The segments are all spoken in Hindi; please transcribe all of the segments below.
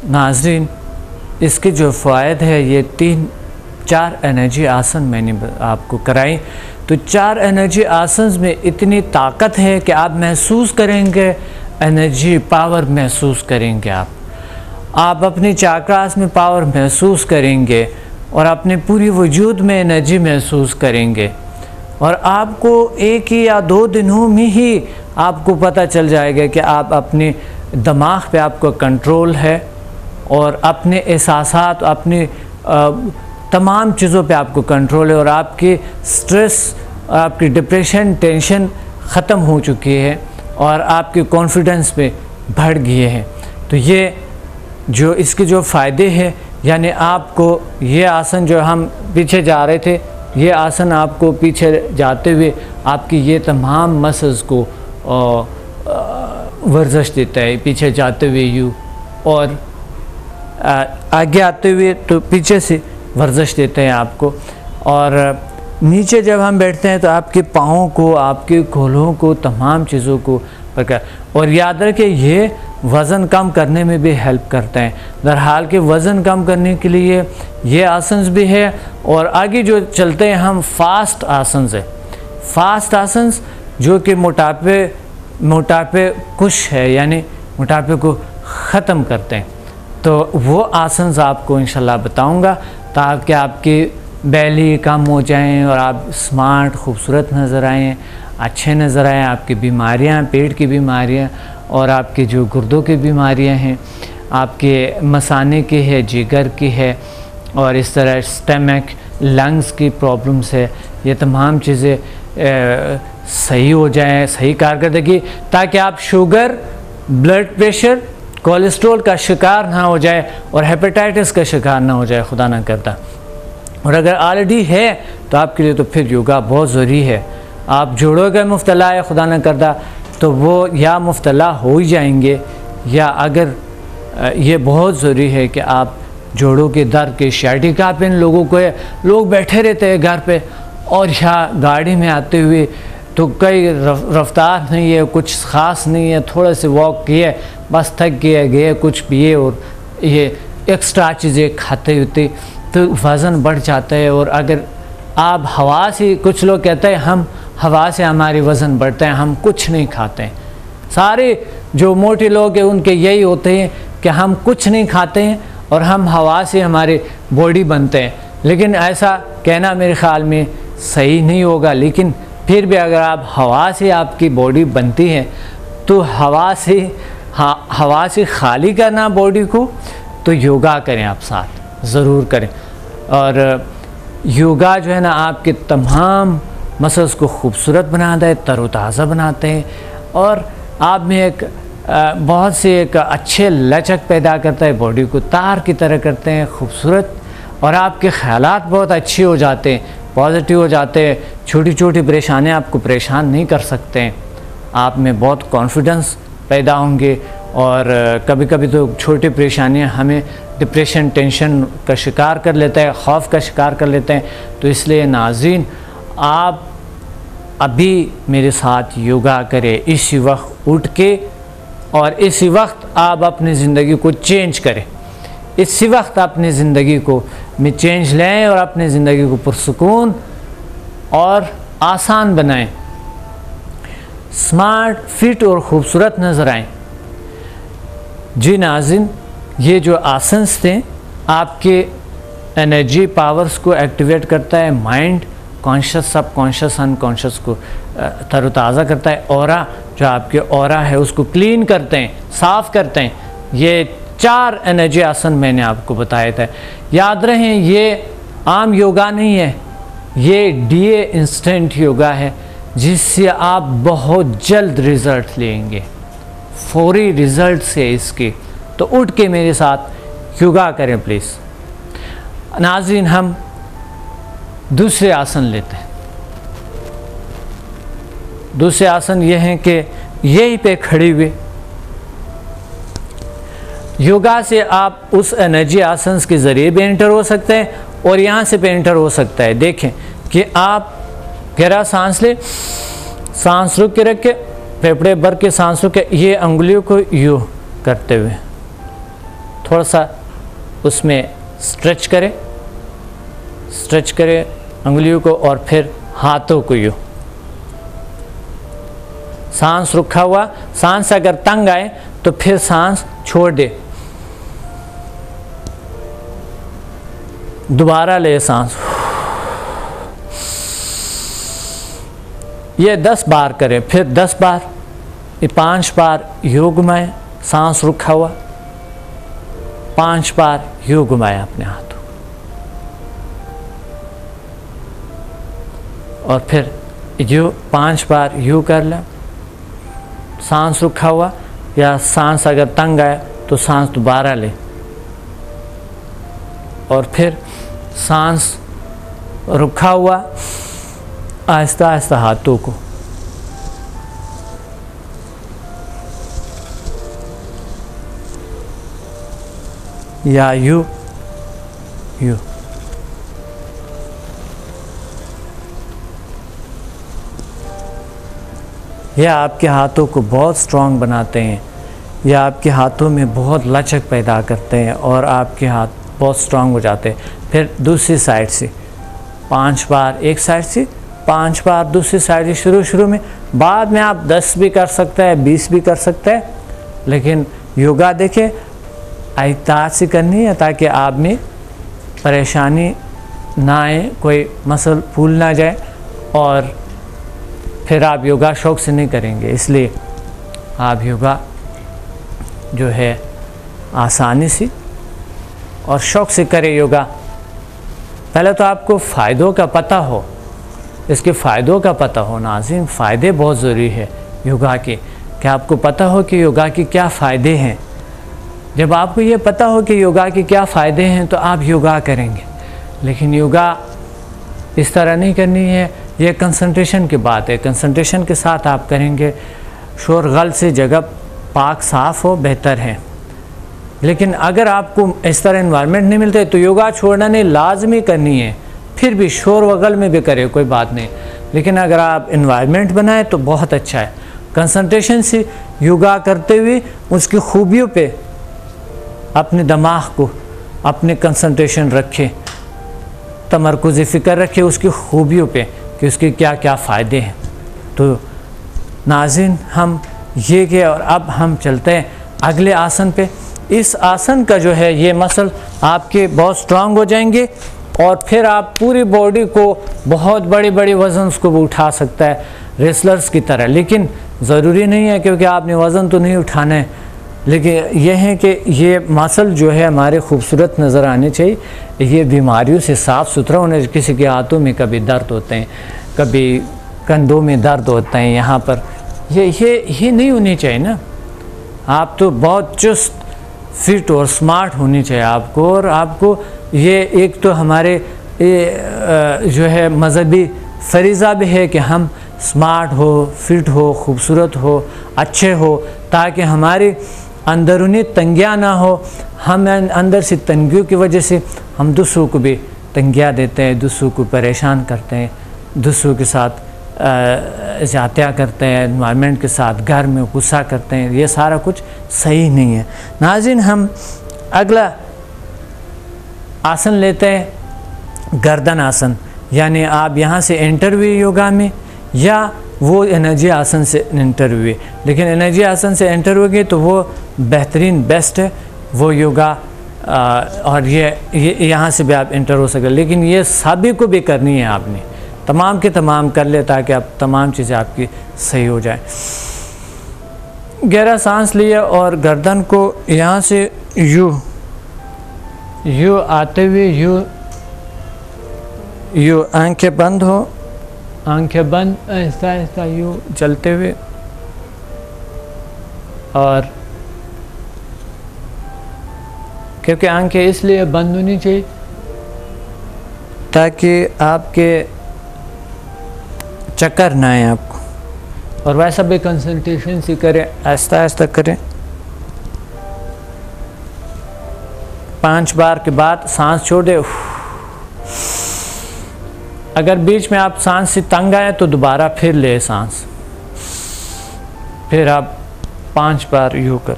नाज़रीन, इसके जो फ़ायद है ये 3-4 एनर्जी आसन मैंने आपको कराई। तो 4 एनर्जी आसन में इतनी ताकत है कि आप महसूस करेंगे, एनर्जी पावर महसूस करेंगे। आप अपने चाक्रास में पावर महसूस करेंगे और अपने पूरी वजूद में एनर्जी महसूस करेंगे। और आपको 1 या 2 दिनों में ही आपको पता चल जाएगा कि आप अपने दिमाग पे आपको कंट्रोल है और अपने एहसासात, अपनी तमाम चीज़ों पे आपको कंट्रोल है और आपकी स्ट्रेस, आपकी डिप्रेशन, टेंशन ख़त्म हो चुकी है और आपके कॉन्फिडेंस पे बढ़ गए हैं। तो ये जो इसके जो फ़ायदे हैं, यानी आपको ये आसन जो हम पीछे जा रहे थे, ये आसन आपको पीछे जाते हुए आपकी ये तमाम मसल्स को वर्जिश देता है, पीछे जाते हुए यूँ और आगे आते हुए तो पीछे से वर्जिश देते हैं आपको। और नीचे जब हम बैठते हैं तो आपके पाँवों को, आपके घोलों को, तमाम चीज़ों को प्रकार। और याद रखें ये वज़न कम करने में भी हेल्प करते हैं। बहरहाल के वज़न कम करने के लिए ये आसन भी है। और आगे जो चलते हैं हम फास्ट आसन है। फास्ट आसन जो कि मोटापे कुछ है, यानी मोटापे को ख़त्म करते हैं। तो वो आसन आपको इंशाल्लाह बताऊंगा ताकि आपकी बैली कम हो जाएं और आप स्मार्ट, खूबसूरत नज़र आएँ, अच्छे नज़र आएँ। आपकी बीमारियां, पेट की बीमारियां और आपके जो गुर्दों की बीमारियां हैं, आपके मसाने की है, जिगर की है और इस तरह स्टमक, लंग्स की प्रॉब्लम्स है, ये तमाम चीज़ें सही हो जाएं, सही कारकर्दगी, ताकि आप शुगर, ब्लड प्रेशर, कोलेस्ट्रॉल का शिकार ना हो जाए और हेपेटाइटिस का शिकार ना हो जाए, खुदा ना करता। और अगर ऑलरेडी है तो आपके लिए तो फिर योगा बहुत ज़रूरी है। आप जोड़ों का मुब्तला है, खुदा न करता, तो वो या मुब्तला हो ही जाएंगे, या अगर ये बहुत ज़रूरी है कि आप जोड़ों के दर्द के शाइटिका पे लोगों को, लोग बैठे रहते हैं घर पे और यहाँ गाड़ी में आते हुए तो कई रफ्तार नहीं है, कुछ ख़ास नहीं है, थोड़े से वॉक किए, बस थक गए, कुछ पिए और ये एक्स्ट्रा चीज़ें खाते होते तो वज़न बढ़ जाता है। और अगर आप हवा से, कुछ लोग कहते हैं हम हवा से हमारी वज़न बढ़ता है, हम कुछ नहीं खाते हैं। सारे जो मोटे लोग हैं उनके यही होते हैं कि हम कुछ नहीं खाते हैं और हम हवा से हमारे बॉडी बनते हैं। लेकिन ऐसा कहना मेरे ख़्याल में सही नहीं होगा। लेकिन फिर भी अगर आप हवा से आपकी बॉडी बनती है तो हवा से खाली करना बॉडी को, तो योगा करें, आप साथ ज़रूर करें। और योगा जो है ना आपके तमाम मसल्स को खूबसूरत बनाता है, तरोताज़ा बनाते हैं और आप में एक बहुत से एक अच्छे लचक पैदा करता है, बॉडी को तार की तरह करते हैं खूबसूरत। और आपके ख़यालात बहुत अच्छे हो जाते हैं, पॉजिटिव हो जाते हैं। छोटी छोटी परेशानियां आपको परेशान नहीं कर सकते हैं। आप में बहुत कॉन्फिडेंस पैदा होंगे। और कभी कभी तो छोटी परेशानियां हमें डिप्रेशन, टेंशन का शिकार कर लेता है, खौफ का शिकार कर लेते हैं। तो इसलिए नाज़रीन, आप अभी मेरे साथ योगा करें इसी वक्त उठ के, और इसी वक्त आप अपनी ज़िंदगी को चेंज करें। इसी वक्त अपनी ज़िंदगी को में चेंज लें और अपनी ज़िंदगी को पुरसुकून और आसान बनाएं, स्मार्ट, फिट और ख़ूबसूरत नज़र आएं। जी नाज़रीन, ये जो आसन थे आपके एनर्जी पावर्स को एक्टिवेट करता है, माइंड, कॉन्शियस, सब कॉन्शियस, अनकॉन्शियस को तरोताज़ा करता है। ऑरा, जो आपके ऑरा है उसको क्लीन करते हैं, साफ़ करते हैं। ये 4 एनर्जी आसन मैंने आपको बताया था। याद रहें, ये आम योगा नहीं है, ये DA इंस्टेंट योगा है, जिससे आप बहुत जल्द रिज़ल्ट लेंगे, फौरी रिज़ल्ट से इसके। तो उठ के मेरे साथ योगा करें प्लीज़। नाज़रीन, हम दूसरे आसन लेते हैं। दूसरे आसन ये हैं कि यहीं पे खड़े हुए योगा से आप उस एनर्जी आसन के ज़रिए भी एंटर हो सकते हैं और यहाँ से भी एंटर हो सकता है। देखें कि आप गहरा सांस लें, सांस रुक के रख के, फेफड़े भर के सांस रुक के, ये अंगुलियों को यूँ करते हुए थोड़ा सा उसमें स्ट्रेच करें अंगुलियों को और फिर हाथों को यूँ। सांस रुका हुआ, सांस अगर तंग आए तो फिर सांस छोड़ दे, दोबारा ले सांस। ये 10 बार करें, फिर 10 बार, ये 5 बार यूँ घुमाएं, सांस रुका हुआ, 5 बार यूँ घुमाएं अपने हाथों, और फिर यूँ 5 बार यूँ कर लें, सांस रुका हुआ, या सांस अगर तंग आए तो सांस दोबारा ले, और फिर सांस रुका हुआ, आहिस्ता आहिस्ता हाथों को, या यूँ यूँ। यह आपके हाथों को बहुत स्ट्रॉन्ग बनाते हैं, यह आपके हाथों में बहुत लचक पैदा करते हैं और आपके हाथ बहुत स्ट्रॉन्ग हो जाते हैं। फिर दूसरी साइड से 5 बार एक साइड से, 5 बार दूसरी साइड से शुरू में। बाद में आप 10 भी कर सकते हैं, 20 भी कर सकते हैं, लेकिन योगा देखें एहतियात से करनी है ताकि आप में परेशानी ना आए, कोई मसल फूल ना जाए और फिर आप योगा शौक से नहीं करेंगे। इसलिए आप योगा जो है आसानी से और शौक से करें योगा। पहले तो आपको फ़ायदों का पता हो, इसके फ़ायदों का पता हो। नाज़रीन, फ़ायदे बहुत ज़रूरी है योगा के, कि आपको पता हो कि योगा के क्या फ़ायदे हैं। जब आपको ये पता हो कि योगा के क्या फ़ायदे हैं तो आप योगा करेंगे। लेकिन योगा इस तरह नहीं करनी है, ये कंसंट्रेशन की बात है, कंसंट्रेशन के साथ आप करेंगे। शोर गल से जगह पाक साफ़ हो बेहतर है। लेकिन अगर आपको इस तरह इन्वायरमेंट नहीं मिलते तो योगा छोड़ना नहीं, लाजमी करनी है। फिर भी शोर वगल में भी करें, कोई बात नहीं, लेकिन अगर आप इन्वायरमेंट बनाएं तो बहुत अच्छा है। कंसंट्रेशन से योगा करते हुए उसकी खूबियों पे अपने दिमाग को, अपने कंसंट्रेशन रखें, तमरकुज़ फ़िक्र रखें उसकी खूबियों पे कि उसके क्या क्या फ़ायदे हैं। तो नाज़रीन, हम ये किए और अब हम चलते हैं अगले आसन पे। इस आसन का जो है ये मसल आपके बहुत स्ट्रांग हो जाएंगे और फिर आप पूरी बॉडी को बहुत बड़ी बड़ी वज़न को भी उठा सकता है रेसलर्स की तरह। लेकिन ज़रूरी नहीं है, क्योंकि आपने वज़न तो नहीं उठाना है, लेकिन यह है कि ये मसल जो है हमारे खूबसूरत नज़र आने चाहिए। ये बीमारियों से साफ़ सुथरा होने, किसी के हाथों में कभी दर्द होते हैं, कभी कंधों में दर्द होता है, यहाँ पर ये नहीं होनी चाहिए ना। आप तो बहुत चुस्त फिट और स्मार्ट होनी चाहिए आपको। और आपको ये एक तो हमारे जो है मज़हबी फरीज़ा भी है कि हम स्मार्ट हो, फिट हो, खूबसूरत हो, अच्छे हो, ताकि हमारी अंदरूनी तंगियाँ ना हो। हम अंदर से तंगियों की वजह से हम दूसरों को भी तंगियाँ देते हैं, दूसरों को परेशान करते हैं, दूसरों के साथ ज़्यादतियाँ करते हैं, एनवायरनमेंट के साथ घर में गुस्सा करते हैं। ये सारा कुछ सही नहीं है। नाज़रीन, हम अगला आसन लेते हैं गर्दन आसन। यानी आप यहाँ से एंटर हुए योगा में, या वो एनर्जी आसन से एंटर हुए। लेकिन एनर्जी आसन से एंटर हो गए तो वो बेहतरीन बेस्ट है वो योगा, और ये यहाँ से भी आप एंटर हो सकते। लेकिन ये सभी को भी करनी है, आपने तमाम के तमाम कर ले ताकि आप तमाम चीज़ें आपकी सही हो जाए। गहरा सांस लिए और गर्दन को यहाँ से यूँ आते हुए यूँ आंखें बंद हो, आंखें बंद, ऐसा ऐसा यूँ चलते हुए, और क्योंकि आंखें इसलिए बंद होनी चाहिए ताकि आपके चक्कर ना आए आपको। और वैसा भी कंसंट्रेशन से करें, आहिस्ता आहिस्ता करें। 5 बार के बाद सांस छोड़ दे। अगर बीच में आप सांस से तंग आए तो दोबारा फिर ले सांस, फिर आप 5 बार यूँ कर।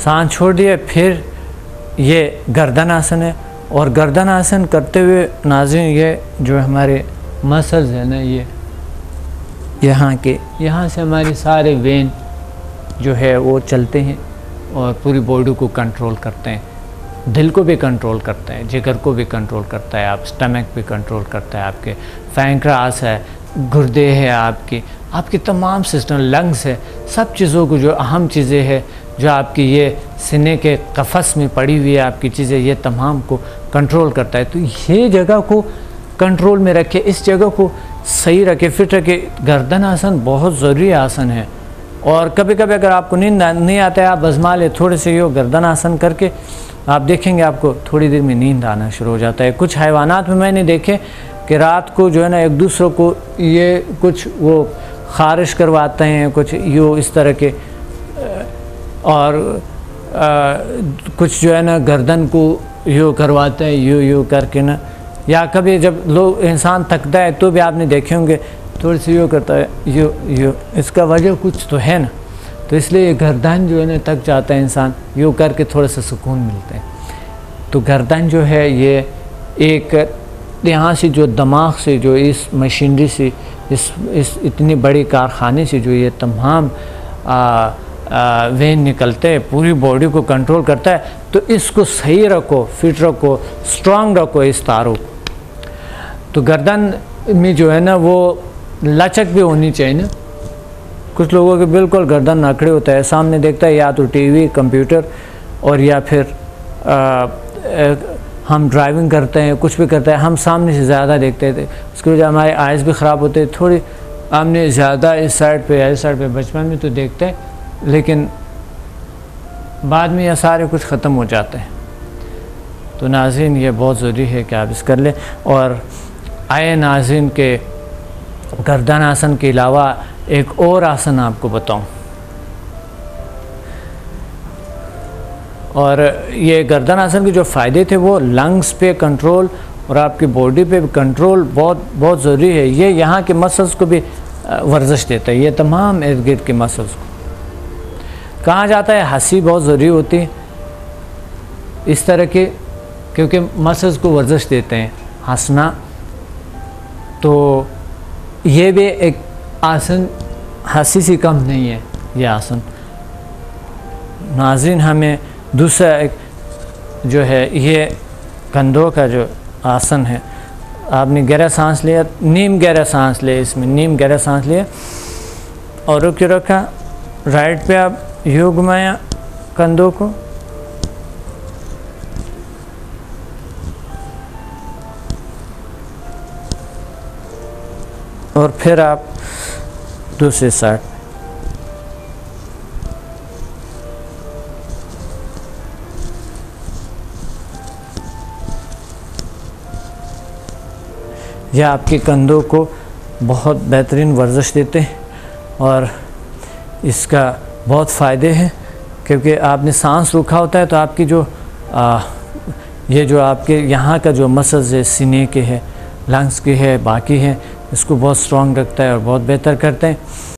सांस छोड़ दिए, फिर ये गर्दन आसन है। और गर्दन आसन करते हुए नाज़रीन ये जो हमारे मसल्स हैं ना, ये यहाँ से हमारे सारे वेन जो है वो चलते हैं और पूरी बॉडी को कंट्रोल करते हैं, दिल को भी कंट्रोल करते हैं, जिगर को भी कंट्रोल करता है, आप स्टमक भी कंट्रोल करता है, आपके पैंक्रियास है, गुर्दे है, आपकी तमाम सिस्टम, लंग्स है, सब चीज़ों को जो अहम चीज़ें हैं जो आपकी ये सीने के कफस में पड़ी हुई है आपकी चीज़ें, ये तमाम को कंट्रोल करता है। तो ये जगह को कंट्रोल में रखे, इस जगह को सही रखे, फिट रखे। गर्दन आसन बहुत ज़रूरी आसन है। और कभी कभी अगर आपको नींद नहीं आता है, आप आजमा ले थोड़े से यो गर्दन आसन करके, आप देखेंगे आपको थोड़ी देर में नींद आना शुरू हो जाता है। कुछ हैवानात में मैंने देखे कि रात को जो है ना एक दूसरों को ये कुछ वो खारिश करवाते हैं, कुछ यो इस तरह के, और कुछ जो है ना गर्दन को यो करवाते हैं, यो करके ना, या कभी जब लोग इंसान थकता है तो भी आपने देखे होंगे थोड़ी सी यो करता है, यो। इसका वजह कुछ तो है ना, तो इसलिए गर्दन जो है ना थक जाता है इंसान, यो करके थोड़ा सा सुकून मिलता है। तो गर्दन जो है ये एक यहाँ से जो दिमाग से जो इस मशीनरी से इस इतनी बड़ी कारखाने से जो ये तमाम वेन निकलते हैं, पूरी बॉडी को कंट्रोल करता है। तो इसको सही रखो, फिट रखो, स्ट्रांग रखो इस तारों। तो गर्दन में जो है ना वो लचक भी होनी चाहिए ना। कुछ लोगों के बिल्कुल गर्दन अकड़े होता है, सामने देखता है या तो टीवी, कंप्यूटर, और या फिर हम ड्राइविंग करते हैं, कुछ भी करते हैं, हम सामने से ज़्यादा देखते थे, उसकी वजह हमारे आइज़ भी ख़राब होते हैं। थोड़ी हमने ज़्यादा इस साइड पे बचपन में तो देखते हैं, लेकिन बाद में यह सारे कुछ ख़त्म हो जाते हैं। तो नाज़रीन ये बहुत ज़रूरी है कि आप इस कर लें। और आए नाज़रीन के गर्दन आसन के अलावा एक और आसन आपको बताऊं, और ये गर्दन आसन के जो फ़ायदे थे वो लंग्स पे कंट्रोल और आपकी बॉडी पे भी कंट्रोल बहुत ज़रूरी है। ये यहाँ के मसल्स को भी वर्जिश देता है, ये तमाम इर्द गिर्द के मसल्स को। कहा जाता है हंसी बहुत ज़रूरी होती है इस तरह के, क्योंकि मसल्स को वर्जिश देते हैं हंसना। तो ये भी एक आसन हंसी से कम नहीं है ये आसन। नाज़रीन हमें दूसरा एक जो है ये कंधों का जो आसन है, आपने गहरा सांस लिया, नीम गहरा सांस ले, इसमें नीम गहरा सांस लिया और रुक के रखा, राइट पे आप यूँ घुमाया कंधों को, और फिर आप दूसरे साइड। यह आपके कंधों को बहुत बेहतरीन वर्जिश देते हैं और इसका बहुत फ़ायदे हैं, क्योंकि आपने सांस रोका होता है तो आपकी जो ये जो आपके यहाँ का जो मसल्स है, सीने के है, लंग्स के है, बाकी है, इसको बहुत स्ट्रॉन्ग रखता है और बहुत बेहतर करते हैं।